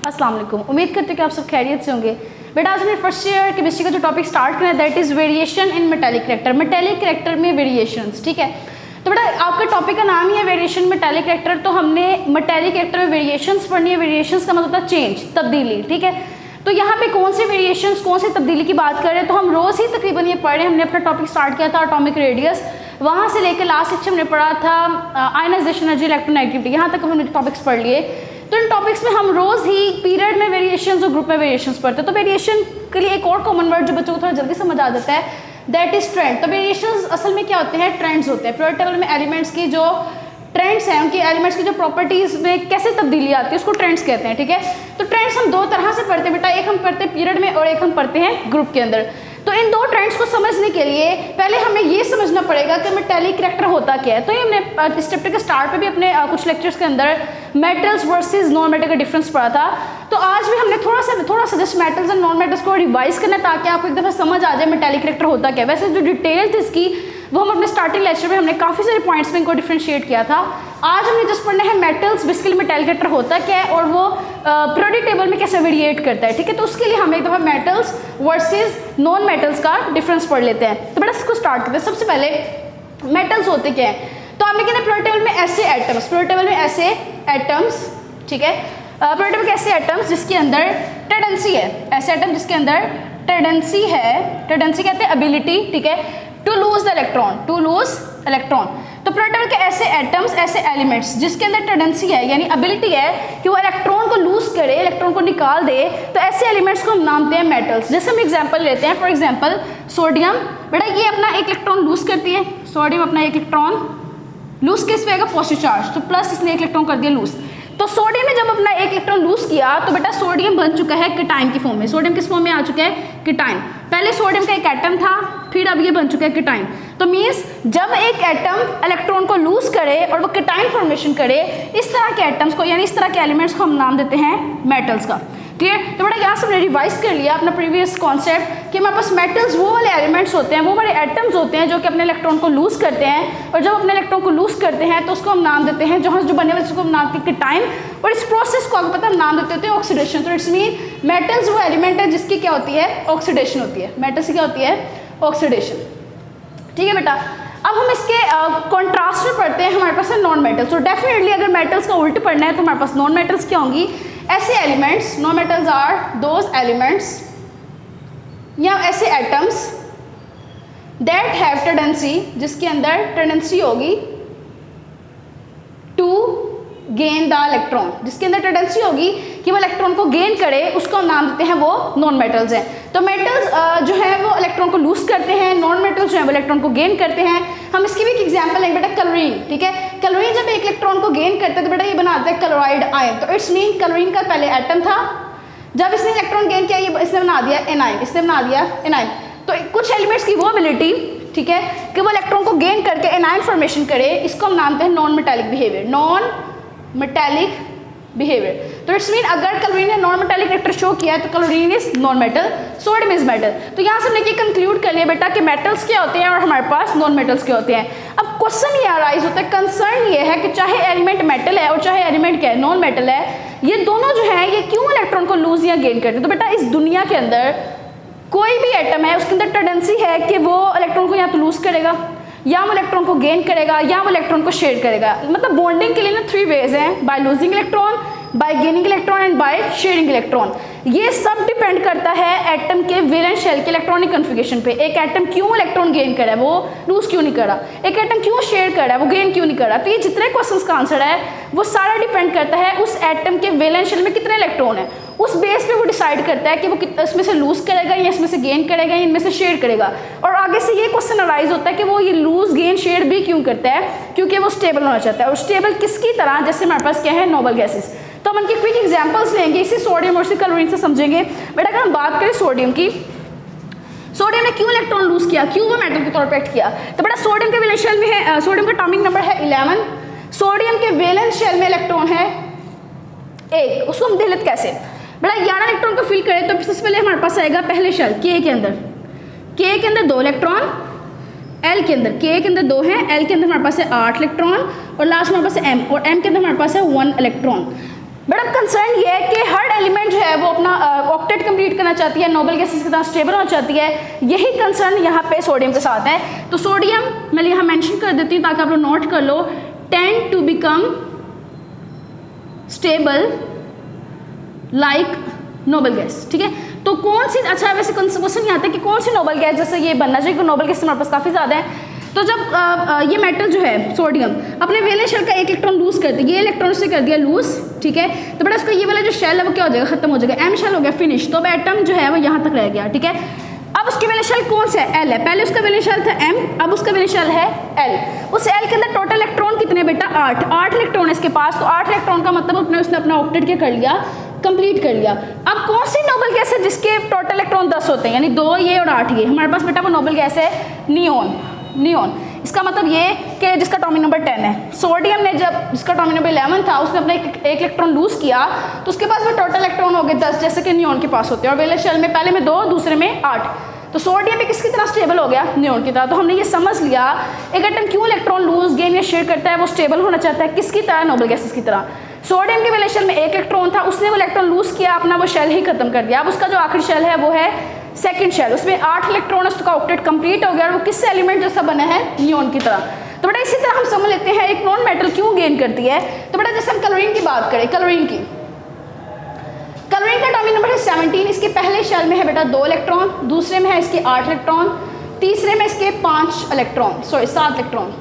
अस्सलाम वालेकुम। उम्मीद करते हैं कि आप सब खैरियत से होंगे। बेटा आज हमने फर्स्ट ईयर केमिस्ट्री का जो टॉपिक स्टार्ट करना है that is variation in metallic character. Metallic character में वेरिएशंस, ठीक है। तो बेटा आपका टॉपिक का नाम ही है वेरिएशन मेटालिक कैरेक्टर, तो हमने मेटालिक कैरेक्टर में वेरिएशंस पढ़नी है। वेरिएशंस का मतलब होता है चेंज, तब्दीली, ठीक है। तो यहाँ पे कौन सी वेरिएशंस, कौन सी तब्दीली की बात कर रहे हैं, तो हम रोज़ ही तकरीबन ये पढ़ रहे हैं। हमने अपना टॉपिक स्टार्ट किया था एटॉमिक रेडियस, वहाँ से लेकर लास्ट लेक्चर हमने पढ़ा था आयनाइजेशन एनर्जी, इलेक्ट्रोनेगेटिविटी, यहाँ तक हमने टॉपिक्स पढ़ लिए। तो इन टॉपिक्स में हम रोज़ ही पीरियड में वेरिएशंस और ग्रुप में वेरिएशंस पढ़ते हैं। तो वेरिएशन के लिए एक और कॉमन वर्ड जो बच्चों को थोड़ा जल्दी समझ आ जाता है दैट इज़ ट्रेंड। तो वेरिएशंस असल में क्या होते हैं, ट्रेंड्स होते हैं। पीरियड टेबल में एलिमेंट्स की जो ट्रेंड्स हैं, उनकी एलिमेंट्स की जो प्रॉपर्टीज़ में कैसे तब्दीली आती है उसको ट्रेंड्स कहते हैं, ठीक है। तो ट्रेंड्स हम दो तरह से पढ़ते हैं बेटा, एक हम पढ़ते हैं पीरियड में और एक हम पढ़ते हैं ग्रुप के अंदर। तो इन दो ट्रेंड्स को समझने के लिए पहले हमें ये समझना पड़ेगा कि मेटालिक कैरेक्टर होता क्या है। तो ये हमने इस चैप्टर के स्टार्ट पे भी अपने कुछ लेक्चर्स के अंदर मेटल्स वर्सेस नॉन मेटल का डिफरेंस पढ़ा था। तो आज भी हमने थोड़ा सा just metals and non metals को रिवाइज करना है ताकि आपको एक दफ़ा समझ आ जाए मेटालिक कैरेक्टर होता क्या है। वैसे जो डिटेल थी इसकी वो हम अपने स्टार्टिंग लेक्चर में हमने काफ़ी सारे पॉइंट्स में इनको डिफ्रेंशिएट किया था। आज हमने जस्ट पढ़ना है मेटल्स, बेसिकली मेटालिक कैरेक्टर होता क्या है और वो पीरियोडिक टेबल में कैसे वेरिएट करता है, ठीक है। तो उसके लिए हम एक दफ़ा मेटल्स वर्सेस नॉन मेटल्स का डिफरेंस पढ़ लेते हैं। तो बेटा इसको स्टार्ट करते हैं। सबसे पहले मेटल्स होते क्या हैं, तो आपने कहना पीरियोडिक टेबल में ऐसे एटम्स, पीरियोडिक टेबल में ऐसे एटम्स, ठीक है। पीरियोडिक टेबल के ऐसे एटम्स जिसके अंदर टेंडेंसी है, ऐसे एटम जिसके अंदर टेंडेंसी है, टेंडेंसी कहते हैं एबिलिटी, ठीक है, to lose the electron, to lose electron. तो पीरियोडिक टेबल के ऐसे एटम्स, ऐसे एलिमेंट्स जिसके अंदर टेंडेंसी है यानी एबिलिटी है कि वो इलेक्ट्रॉन को लूज करे, इलेक्ट्रॉन को निकाल दे, तो ऐसे एलिमेंट्स को हम नाम देते हैं मेटल्स। जैसे हम एग्जांपल लेते हैं, फॉर एग्जांपल सोडियम, बेटा ये अपना एक इलेक्ट्रॉन लूज करती है, सोडियम अपना एक इलेक्ट्रॉन लूज किस पे आएगा, पॉजिटिव चार्ज, तो प्लस इसने एक इलेक्ट्रॉन कर दिया लूज। तो सोडियम ने जब अपना एक इलेक्ट्रॉन लूज किया तो बेटा सोडियम बन चुका है कीटाइन की फॉर्म में। सोडियम किस फॉर्म में आ चुका है, कीटाइन। पहले सोडियम का एक एटम था, फिर अब ये बन चुका है कीटाइन। तो मीन्स जब एक एटम इलेक्ट्रॉन को लूज करे और वो कीटाइन फॉर्मेशन करे, इस तरह के एटम्स को यानी इस तरह के एलिमेंट्स को हम नाम देते हैं मेटल्स का। क्लियर। तो बेटा यहाँ से हमने रिवाइज कर लिया अपना प्रीवियस कॉन्सेप्ट कि हमारे पास मेटल्स वो वाले एलिमेंट्स होते हैं, वो वाले एटम्स होते हैं जो कि अपने इलेक्ट्रॉन को लूज करते हैं, और जब अपने इलेक्ट्रॉन को लूज करते हैं तो उसको हम नाम देते हैं, जहाँ जो बने हुए उसको हम नाम देते हैं कीटाइन, और इस प्रोसेस को आपको पता हम नाम देते हैं ऑक्सीडेशन। तो इट्स मीन मेटल्स वो एलिमेंट है जिसकी क्या होती है, ऑक्सीडेशन होती है। मेटल्स की क्या होती है, ऑक्सीडेशन, ठीक है बेटा। अब हम इसके कॉन्ट्रास्ट में पढ़ते हैं, हमारे पास है नॉन मेटल्स। तो डेफिनेटली अगर मेटल्स का उल्ट पढ़ना है तो हमारे पास नॉन मेटल्स क्या होंगी, ऐसे elements, non metals are those elements या ऐसे एटम्स दैट हैव टेंडेंसी, जिसके अंदर टेंडेंसी होगी टू गेन द इलेक्ट्रॉन, जिसके अंदर टेंडेंसी होगी कि वो इलेक्ट्रॉन को गेन करे, उसको हम नाम देते हैं वो नॉन मेटल्स हैं। तो मेटल्स जो है वो इलेक्ट्रॉन को लूज करते हैं, नॉन मेटल्स जो है वो इलेक्ट्रॉन को गेन करते हैं। हम इसकी भी एक एग्जांपल लेंगे बेटा, क्लोरीन, ठीक है। क्लोरीन जब एक इलेक्ट्रॉन को गेन करता है तो बेटा ये बनाता है क्लोराइड आयन। तो इट्स मीन क्लोरीन का पहले एटम था, जब इसने इलेक्ट्रॉन गेन किया ये इसने बना दिया एनाइन, इसने बना दिया एनाइन। तो कुछ एलिमेंट्स की वो एबिलिटी, ठीक है, कि वो इलेक्ट्रॉन को गेन करके एनाइन फॉर्मेशन करे, इसको हम नाम देते हैं non metallic behaviour, non metallic behaviour. तो इट्स मीन अगर क्लोरीन ने नॉन मेटालिक कैरेक्टर शो किया है तो chlorine is non metal, sodium is metal. तो यहाँ से हमने ये कंक्लूड कर लिया बेटा कि मेटल्स क्या होते हैं और हमारे पास नॉन मेटल्स क्या होते हैं। अब क्वेश्चन ये अराइज होता है, कंसर्न ये है कि चाहे एलिमेंट मेटल है और चाहे एलिमेंट क्या है, नॉन मेटल है, ये दोनों जो है ये क्यों इलेक्ट्रॉन को लूज या गेन करते हैं। तो बेटा इस दुनिया के अंदर कोई भी एटम है उसके अंदर टेंडेंसी है कि वो इलेक्ट्रॉन को या तो लूज करेगा, या वो इलेक्ट्रॉन को गेन करेगा, या वो इलेक्ट्रॉन को शेयर करेगा। मतलब बॉन्डिंग के लिए ना 3 वेज हैं, by losing electron, bye gaining electron and by sharing electron. ये सब डिपेंड करता है एटम के वैलेंस शेल के इलेक्ट्रॉनिक कन्फिगरेशन पे। एक एटम क्यों इलेक्ट्रॉन गेन कर रहा है, वो लूज क्यों नहीं कर रहा, एक एटम क्यों शेयर कर रहा है, वो गेन क्यों नहीं कर रहा। तो ये जितने क्वेश्चंस का आंसर है वो सारा डिपेंड करता है उस एटम के वैलेंस शेल में कितने इलेक्ट्रॉन है। उस बेस पे वो डिसाइड करता है कि वो इसमें से लूज करेगा या इसमें से गेन करेगा या इनमें से शेयर करेगा। और आगे से ये क्वेश्चन अराइज होता है कि वो ये लूज गेन शेयर भी क्यों करता है, क्योंकि वो स्टेबल होना चाहता है। और स्टेबल किसकी तरह, जैसे हमारे पास क्या है, नोबल गैसेस। तो हम उनकी क्विक एग्जांपल्स लेंगे, इसी सोडियम और इसी क्लोरीन से समझेंगे। बेटा अगर हम बात करें सोडियम की, सोडियम ने क्यों इलेक्ट्रॉन लूज किया, क्यों वो मेटल के तौर पर एक्ट किया। तो बेटा सोडियम के वैलेंस शेल में है, सोडियम का एटॉमिक नंबर है 11, सोडियम के वैलेंस शेल में इलेक्ट्रॉन है 1। उसको हम देख लेते कैसे, बेटा 11 इलेक्ट्रॉन को फिल करें तो सबसे पहले हमारे पास आएगा पहले शेल के अंदर, के के अंदर 2 इलेक्ट्रॉन, एल के अंदर, के अंदर 2 है, एल के अंदर हमारे पास है 8 इलेक्ट्रॉन, और लास्ट में हमारे पास है एम, और एम के अंदर हमारे पास है 1 इलेक्ट्रॉन। बट अब कंसर्न ये है कि हर एलिमेंट जो है वो अपना ऑक्टेट कंप्लीट करना चाहती है, नोबल गैसेस की तरह स्टेबल होना चाहती है, यही कंसर्न यहाँ पे सोडियम के साथ है। तो सोडियम मैं यहाँ मेंशन कर देती हूँ ताकि आप लोग नोट कर लो, tend to become stable like noble gas, ठीक है। तो कौन सी, अच्छा वैसे क्वेश्चन नहीं आता कि कौन सी नोबल गैस जैसे ये बनना चाहिए, नोबल गैस हमारे पास काफ़ी ज़्यादा है। तो जब ये मेटल जो है सोडियम अपने वैलेंस शेल का एक इलेक्ट्रॉन लूज करती है, ये इलेक्ट्रॉन से कर दिया लूज, ठीक है, तो बेटा उसका ये वाला जो शेल है वो क्या हो जाएगा, खत्म हो जाएगा, एम शेल हो गया फिनिश। तो अब एटम जो है वो यहाँ तक रह गया, ठीक है। अब उसकी वैलेंस शेल कौन सा है, एल है, पहले उसका वैलेंस शेल था एम, अब उसका वैलेंस शेल है एल। उस एल के अंदर टोटल इलेक्ट्रॉन कितने बेटा, 8 इलेक्ट्रॉन है इसके पास। तो 8 इलेक्ट्रॉन का मतलब उसने अपना ऑक्टेट क्या कर लिया, कंप्लीट कर लिया। अब कौन सी नोबल गैस है जिसके टोटल इलेक्ट्रॉन 10 होते हैं, यानी 2 ये और 8 ये, हमारे पास बेटा वो नोबल गैस है नियोन। नियोन इसका मतलब ये कि जिसका एटॉमिक नंबर 10 है। सोडियम ने जब जिसका एटॉमिक नंबर 11 था उसने अपना एक इलेक्ट्रॉन लूज किया तो उसके पास में टोटल इलेक्ट्रॉन हो गए 10, जैसे कि नियोन के पास होते हैं। और वैलेंस शेल में पहले में 2 दूसरे में 8। तो सोडियम भी किसकी तरह स्टेबल हो गया, नियोन की तरह। तो हमने ये समझ लिया एक एटम क्यों इलेक्ट्रॉन लूज गेन या शेयर करता है, वो स्टेबल होना चाहता है किसकी तरह, नोबल गैसेस की तरह। सोडियम के वैलेंस शेल में 1 इलेक्ट्रॉन था, उसने वो इलेक्ट्रॉन लूज किया, अपना वो शेल ही खत्म कर दिया। अब उसका जो आखिरी शेल है वो है सेकंड शेल, उसमें 8 इलेक्ट्रॉन, उसका ऑक्टेट कंप्लीट हो गया और वो किस एलिमेंट जैसा बना है, नियोन की तरह। तो बेटा इसी तरह हम समझ लेते हैं एक नॉन मेटल क्यों गेन करती है। तो बेटा जैसे हम क्लोरीन की बात करें, क्लोरीन का एटॉमिक नंबर है 17, इसके पहले शेल में है बेटा 2 इलेक्ट्रॉन, दूसरे में है इसके 8 इलेक्ट्रॉन, तीसरे में इसके 7 इलेक्ट्रॉन,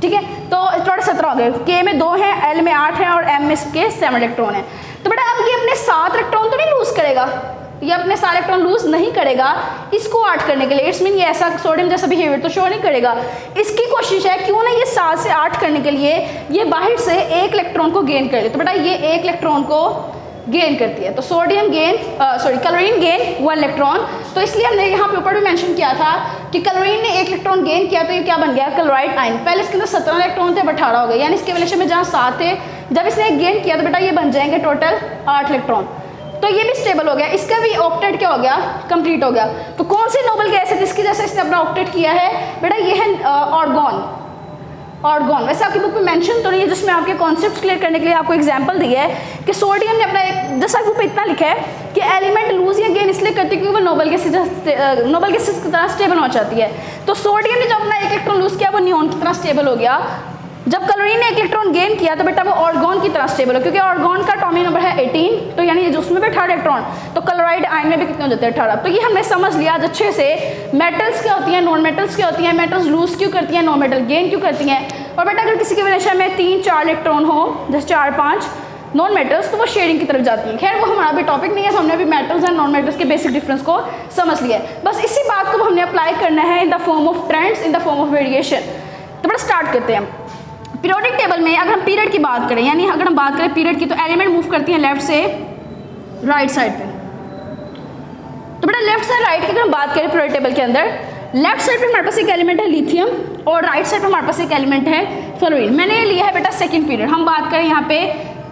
ठीक है। तो टोटल 17 हो गए, के में 2 है, एल में 8 है और एम में इसके 7 इलेक्ट्रॉन है। तो बेटा अब ये अपने 7 इलेक्ट्रॉन तो नहीं लूज करेगा, ये अपने सारे इलेक्ट्रॉन लूज नहीं करेगा इसको 8 करने के लिए। इट्स मीन ये ऐसा सोडियम जैसा बिहेवियर तो शो नहीं करेगा। इसकी कोशिश है क्यों ना ये 7 से 8 करने के लिए ये बाहर से 1 इलेक्ट्रॉन को गेन कर ले। तो बेटा ये 1 इलेक्ट्रॉन को गेन करती है। तो sodium gain chlorine gain 1 electron. तो इसलिए हमने यहाँ पे ऊपर भी मेंशन किया था कि क्लोरीन ने 1 इलेक्ट्रॉन गेन किया तो ये क्या बन गया, क्लोराइड आयन। पहले इसके अंदर 17 इलेक्ट्रॉन थे, अब 18 हो गए, यानी इसके वैल्यूशन में जहाँ 7 थे, जब इसने गेन किया तो बेटा ये बन जाएंगे टोटल 8 इलेक्ट्रॉन। तो ये भी स्टेबल हो गया, इसका भी ऑक्टेट क्या हो गया, कंप्लीट हो गया। तो कौन सी नोबल गैस है जिसकी जैसे इसने अपना ऑक्टेट किया है, बेटा ये है ऑर्गॉन। वैसे आपकी बुक में मेंशन तो नहीं है, जिसमें आपके कॉन्सेप्ट्स क्लियर करने के लिए आपको एग्जांपल दिया है कि सोडियम ने अपना एक, जैसा बुक पे इतना लिखा है कि एलिमेंट लूज या गेन इसलिए करती है क्योंकि वो नोबल गैसेस की तरह स्टेबल होना चाहती है। तो सोडियम ने जब अपना 1 इलेक्ट्रॉन लूज किया वो नियोन की तरह स्टेबल हो गया। जब क्लोरीन ने 1 इलेक्ट्रॉन गेन किया तो बेटा वो ऑर्गॉन की तरह स्टेबल हो, क्योंकि ऑर्गॉन का एटॉमिक नंबर है 18, तो यानी उसमें भी 18 इलेक्ट्रॉन, तो क्लोराइड आयन में भी कितने हो जाते हैं, 18। तो ये हमने समझ लिया आज अच्छे से मेटल्स क्या होती हैं, नॉन मेटल्स क्या होती हैं, मेटल्स लूज क्यों करती हैं, नॉन मेटल गेन क्यों करती हैं। और बेटा अगर किसी के वैलेंस में 3-4 इलेक्ट्रॉन हो, जैसे 4-5 नॉन मेटल्स, तो वो शेयरिंग की तरफ जाती है। खैर वो हमारा भी टॉपिक नहीं है, तो हमने अभी मेटल्स एंड नॉन मेटल्स के बेसिक डिफरेंस को समझ लिया है। बस इसी बात को हमने अप्लाई करना है in the form of trends, in the form of variation. तो बड़ा स्टार्ट करते हैं। पीरियोडिक टेबल में अगर हम पीरियड की बात करें, यानी अगर हम बात करें पीरियड की, तो एलिमेंट मूव करती हैं लेफ्ट से राइट साइड पे। तो बेटा लेफ्ट से राइट की अगर हम बात करें पीरियोडिक टेबल के अंदर, लेफ्ट साइड पे हमारे पास एक एलिमेंट है लिथियम और राइट साइड पे हमारे पास एक एलिमेंट है फ्लोरीन। मैंने लिया है बेटा सेकंड पीरियड। हम बात करें यहाँ पे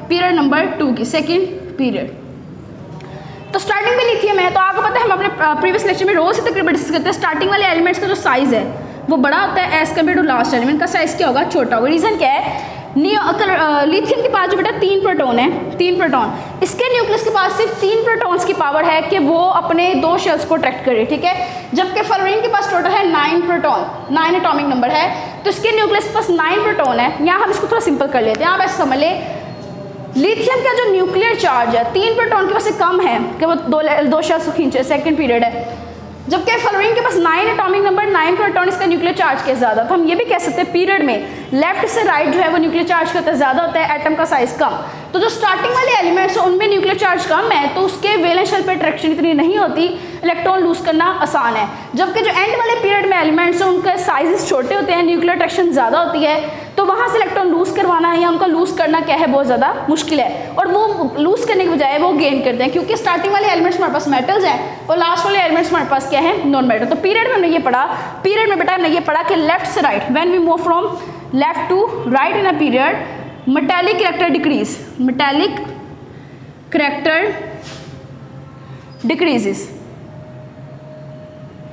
पीरियड नंबर 2 की, सेकंड पीरियड। तो स्टार्टिंग में लिथियम है, तो आपको पता है हम अपने प्रीवियस लेक्चर में रोज से तकरीबन डिस्कस करते हैं, स्टार्टिंग वाले एलिमेंट्स का जो साइज है वो बड़ा होता है as compare to last element का साइज क्या होगा, छोटा होगा। रीज़न क्या है, लिथियम के पास जो बेटा 3 प्रोटॉन है, 3 प्रोटॉन, इसके न्यूक्लियस के पास सिर्फ 3 प्रोटॉन्स की पावर है कि वो अपने 2 शेल्स को अट्रैक्ट करे, ठीक है। जबकि फ्लोरीन के पास टोटल है 9 प्रोटॉन, 9 एटॉमिक नंबर है, तो इसके न्यूक्लियस के पास 9 प्रोटॉन है। यहाँ हम इसको थोड़ा सिंपल कर लेते हैं, आप ऐसे समझ लें लिथियम का जो न्यूक्लियर चार्ज है 3 प्रोटॉन के पास कम है कि वो 2 शेल्स को खींचे, सेकेंड पीरियड है। जबकि फ्लोरीन के पास 9 एटॉमिक नंबर, 9 प्रोटॉन, इसका न्यूक्लियर चार्ज के ज़्यादा। तो हम ये भी कह सकते हैं पीरियड में लेफ्ट से राइट जो है वो न्यूक्लियर चार्ज का ज़्यादा होता है, एटम का साइज कम। तो जो स्टार्टिंग वाले एलिमेंट्स हैं उनमें न्यूक्लियर चार्ज कम है, तो उसके वैलेंस शेल पे अट्रैक्शन इतनी नहीं होती, इलेक्ट्रॉन लूज करना आसान है। जबकि जो एंड वाले पीरियड में एलिमेंट्स हैं उनके साइजेस छोटे होते हैं, न्यूक्लियर अट्रैक्शन ज़्यादा होती है, तो वहाँ से इलेक्ट्रॉन लूज करवाना है या उनका लूज करना क्या है, बहुत ज़्यादा मुश्किल है। और वो लूज करने के बजाय वो गेन करते हैं, क्योंकि स्टार्टिंग वाले एलिमेंट्स हमारे पास मेटल्स हैं और लास्ट वाले एलिमेंट्स हमारे पास क्या है, नॉन मेटल। तो पीरियड में हमने ये पढ़ा, पीरियड में बेटा हमने ये पढ़ा कि लेफ्ट से right, when we move from left to right in a period, metallic character decrease, metallic character decreases.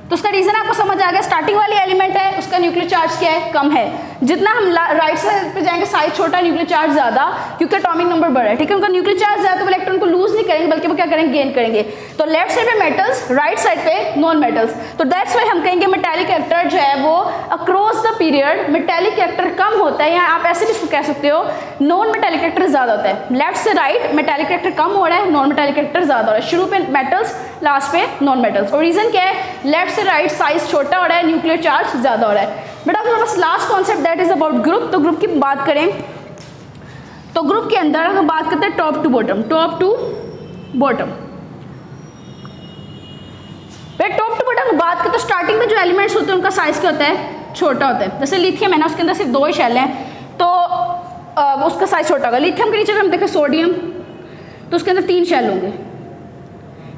तो उसका रीजन आपको समझ आ गया, स्टार्टिंग वाली एलिमेंट है उसका न्यूक्लियर चार्ज क्या है, कम है, जितना हम राइट साइड पे जाएंगे साइज छोटा, न्यूक्लियर चार्ज ज़्यादा, क्योंकि एटॉमिक नंबर बड़ा है, ठीक है। उनका न्यूक्लियर चार्ज ज़्यादा तो वो इलेक्ट्रॉन को लूज नहीं करेंगे बल्कि वो क्या करेंगे, गेन करेंगे। तो लेफ्ट साइड पे मेटल्स, राइट साइड पे नॉन मेटल्स। तो दैट्स वाई हम कहेंगे मेटालिक कैरेक्टर जो है वो across the period metallic character कम होता है, या आप ऐसे भी इसको कह सकते हो नॉन मेटालिक कैरेक्टर ज़्यादा होता है। लेफ्ट से राइट मेटालिक कैरेक्टर कम हो रहा है, नॉन मेटालिक कैरेक्टर ज़्यादा हो रहा है। शुरू पे मेटल्स, लास्ट पे नॉन मेटल्स। और रीज़न क्या है, लेफ्ट से राइट साइज छोटा हो रहा है, न्यूक्लियर चार्ज ज़्यादा हो रहा है। बेटा हमारे पास last concept that is about group. तो ग्रुप की बात करें तो ग्रुप के अंदर हम बात करते हैं top to bottom, top to bottom. Top to bottom बात करें तो स्टार्टिंग में जो एलिमेंट्स होते हैं उनका साइज क्या होता है, छोटा होता है। जैसे लिथियम है ना, उसके अंदर सिर्फ 2 ही शेल हैं तो उसका साइज छोटा होगा। लिथियम के नीचे हम देखें सोडियम, तो उसके अंदर 3 शेल होंगे,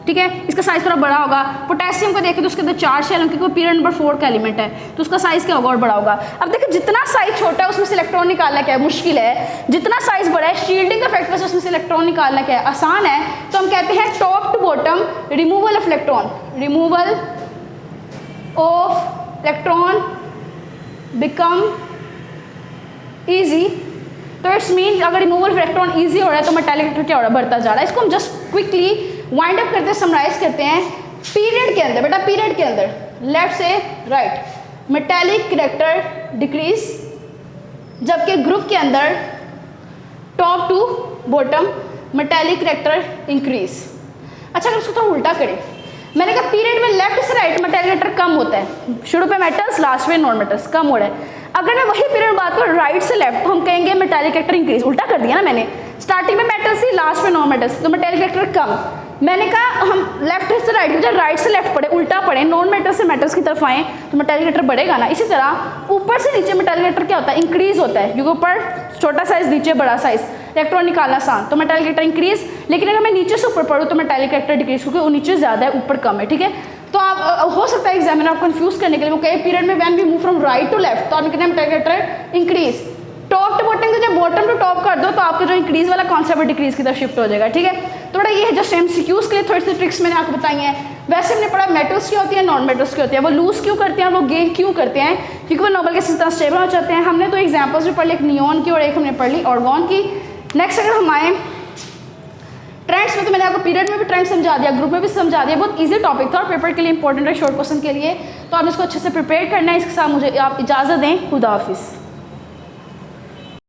ठीक है, इसका साइज थोड़ा बड़ा होगा। पोटेशियम को देखें तो उसके अंदर 4 शेल होंगे, क्योंकि पीरियड नंबर 4 का एलिमेंट है, तो उसका साइज क्या होगा और बड़ा होगा। अब देखिए जितना साइज छोटा है उसमें से इलेक्ट्रॉन निकालना क्या है, मुश्किल है। जितना साइज बड़ा है, शील्डिंग का फैक्टर उसमें से इलेक्ट्रॉन निकालना क्या है, आसान है। तो हम कहते हैं top to bottom removal of electron, removal of electron become easy. तो इट्स मीन अगर रिमूवल ऑफ इलेक्ट्रॉन ईजी हो रहा है तो मेटालिक कैरेक्टर क्या हो रहा है, बढ़ता जा रहा है। इसको हम जस्ट क्विकली वाइंड अप करते हैं, समराइज करते हैं। पीरियड के अंदर, बेटा पीरियड के अंदर लेफ्ट से राइट मेटालिक कैरेक्टर डिक्रीज, जबकि ग्रुप के अंदर top to bottom metallic character increase. अच्छा अगर उसको थोड़ा उल्टा करें, मैंने कहा पीरियड में लेफ्ट से राइट मेटालिक कैरेक्टर कम होता है, शुरू पे मेटल्स लास्ट में नॉन मेटल्स, कम हो रहा है। अगर मैं वही पीरियड में बात करूँ राइट से लेफ्ट तो हम कहेंगे मेटालिक कैरेक्टर इंक्रीज। उल्टा कर दिया ना मैंने, स्टार्टिंग में मेटल्स थी लास्ट में नॉन मेटल्स, तो मेटालिक कैरेक्टर कम। मैंने कहा हम लेफ्ट से राइट, जब राइट से लेफ्ट पढ़े उल्टा पढ़े, नॉन मेटल्स से मेटल्स की तरफ आए तो मेटालिक कैरेक्टर बढ़ेगा ना। इसी तरह ऊपर से नीचे मेटालिक कैरेक्टर क्या होता है, इंक्रीज होता है, क्योंकि ऊपर छोटा साइज नीचे बड़ा साइज, इलेक्ट्रॉन निकालना आसान, तो मेटालिक कैरेक्टर इंक्रीज। लेकिन अगर मैं नीचे से ऊपर पढ़ूँ तो मेटालिक कैरेक्टर डिक्रीज, क्योंकि वो नीचे ज़्यादा है ऊपर कम है, ठीक है। तो आप हो सकता है एग्जामिनर आप कंफ्यूज करने के लिए वो कहे पीरियड में when we move from right to left तो आप कितने metallic character increase, top to bottom को जब बॉटम टू टॉप कर दो तो आपका जो इंक्रीज वाला कॉन्सेप्ट डिक्रीज की तरफ शिफ्ट हो जाएगा, ठीक है। तो बड़ा ये है जस्ट MCQs के लिए थोड़ी सी ट्रिक्स मैंने आपको बताई हैं। वैसे हमने पढ़ा मेटल्स क्या होती है, नॉन मेटल्स क्या होती है, वो लूज क्यों करते हैं, वो गेन क्यों करते हैं, क्योंकि वो नोबल के तरह स्टेबल हो जाते हैं। हमने तो एग्जाम्पल्स भी पढ़ ली, एक नियॉन की और एक हमने पढ़ ली ऑर्गन की। नेक्स्ट अगर हम आए ट्रेंड्स में, तो मैंने आपको पीरियड में भी ट्रेंड समझा दिया, ग्रुप में भी समझा दिया। बहुत इजी टॉपिक था और पेपर के लिए इंपॉर्टेंट है, शॉर्ट क्वेश्चन के लिए, तो आप इसको अच्छे से प्रिपेयर करना है। इसके साथ मुझे आप इजाज़त दें, खुदा हाफिज़।